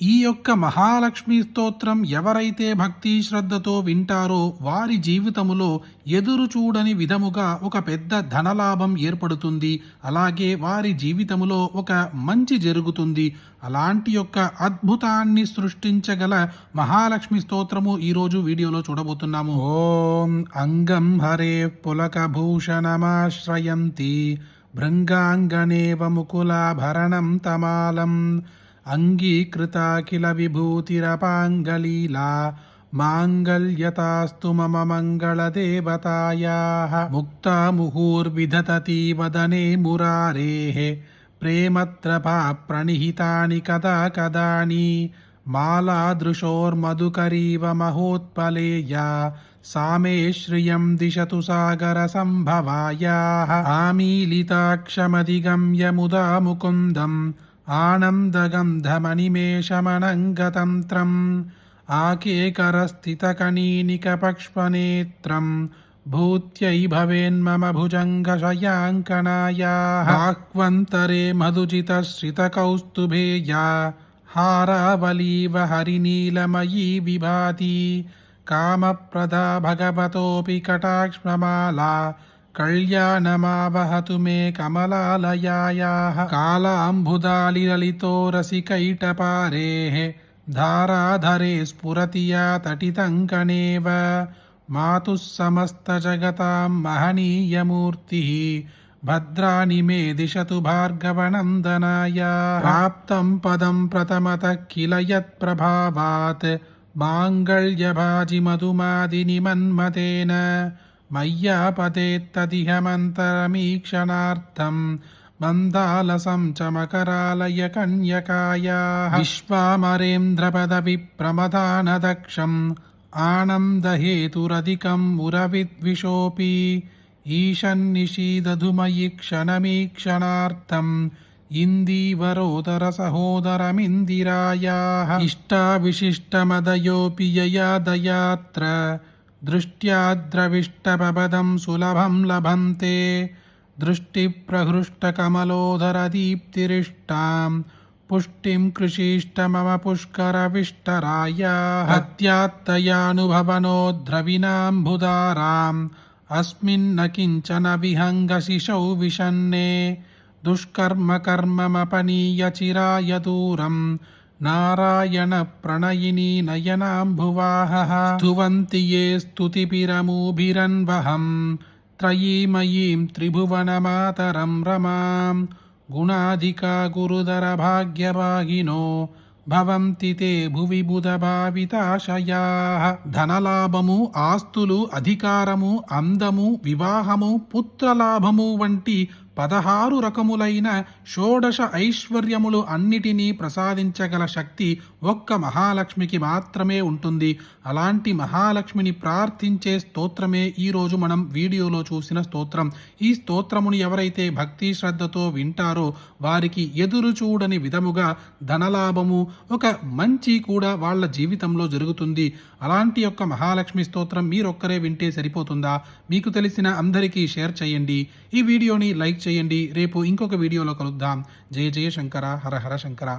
ఈ యొక్క మహాలక్ష్మి స్తోత్రం ఎవరైతే భక్తి శ్రద్ధతో వింటారో వారి జీవితములో ఎదురు చూడని విధముగా ఒక పెద్ద ధనలాభం ఏర్పడుతుంది. అలాగే వారి జీవితములో ఒక మంచి జరుగుతుంది. అలాంటి యొక్క అద్భుతాన్ని సృష్టించగల మహాలక్ష్మి స్తోత్రము ఈరోజు వీడియోలో చూడబోతున్నాము. ఓం అంగం హరే పులకభూషణమాశ్రయంతి భృంగాంగనేవ ముకులాభరణం తమాలం అంగీకృతాఖిల విభూతిరపాంగలీలా మాంగళ్యతాస్తు మమ మంగళదేవతాయాః ముక్తా ముహుర్విదధతి వదనే మురారేః ప్రేమత్రపా ప్రణిహితాని కదా కదాని మాలాదృశోర్మధుకరీవ మహోత్పలేయా సామే శ్రియం దిశతు సాగర సంభవాయాః ఆమీలితాక్షమధిగమ్య ముదా ముకుందం ఆనందగంధమనిమేషమనంగతంత్రం ఆకేకరస్థితకనీనికపక్ష్మనేత్రం భూత్యై భవేన్మమ భుజంగశయాంకనాయాః ఆహ్వంతరే మధుజితశ్రితకౌస్తుభేయా హారావలీవ హరినీలమయీ విభాతి కామప్రదా భగవతోऽपि కటాక్ష్మమాలా కళ్యాణమావహతు మే కమలాలయాయాః కాలాంబుదాలిలలితో రసికైటపారేః ధారాధరే స్ఫురతి యా తటితంకణేవ మాతుః సమస్తజగతాం మహనీయమూర్తిః భద్రాణి మే దిశతు భార్గవనందనాయాః ప్రాప్తం పదం ప్రథమతః కిల యత్ప్రభావాత్ మాంగళ్యభాజి మధుమాదిని మన్మతేన మయ్యాపతేత్తదిహమంతరమీక్షణార్థం మందాలసం చమకరాలయ కన్యకాయాః విశ్వామరేంద్రపదవిప్రమదానదక్షం ఆనందహేతురధికం మురవిద్విషోऽపి ఈశన్నిషీదధుమయి క్షణమీక్షణార్థం ఇందీవరోదర సహోదరమిందిరాయాః ఇష్టావిశిష్టమదయోऽపి యయా దయాత్ర దృష్ట్యాద్రవిష్టపదం సులభం లభంతే దృష్టిప్రహృష్టకమలోదరదీప్తిరిష్టాం పుష్టిం కృషీష్టమమ పుష్కరవిష్టరాయాః హత్యాత్తయానుభవనో ద్రవిణాంబుదారాం అస్మిన్న కించన విహంగశిశౌ విషన్నే దుష్కర్మ కర్మమపనీయ చిరాయ దూరం నారాయణ ప్రణయిని నయనాంభువాహః స్తువంతి యే స్తుతిభిరమూభిరన్వహం త్రయీమయీం త్రిభువనమాతరం రమాం గుణాధికా గురుదర భాగ్యభాగినో భవంతి తే భువి బుధ భావితాశయాః ధనలాభము, ఆస్తులు, అధికారము, అందము, వివాహము, పుత్రలాభము వంటి 16 రకములైన షోడశ ఐశ్వర్యములు అన్నిటినీ ప్రసాదించగల శక్తి ఒక్క మహాలక్ష్మికి మాత్రమే ఉంటుంది. అలాంటి మహాలక్ష్మిని ప్రార్థించే స్తోత్రమే ఈరోజు మనం వీడియోలో చూసిన స్తోత్రం. ఈ స్తోత్రముని ఎవరైతే భక్తి శ్రద్ధతో వింటారో వారికి ఎదురు చూడని విధముగా ధనలాభము, ఒక మంచి కూడా వాళ్ళ జీవితంలో జరుగుతుంది. అలాంటి యొక్క మహాలక్ష్మి స్తోత్రం మీరొక్కరే వింటే సరిపోతుందా? మీకు తెలిసిన అందరికీ షేర్ చేయండి. ఈ వీడియోని లైక్ చేయండి. రేపు ఇంకొక వీడియోలో కలుద్దాం. జయ జయ శంకర, హర హర శంకర.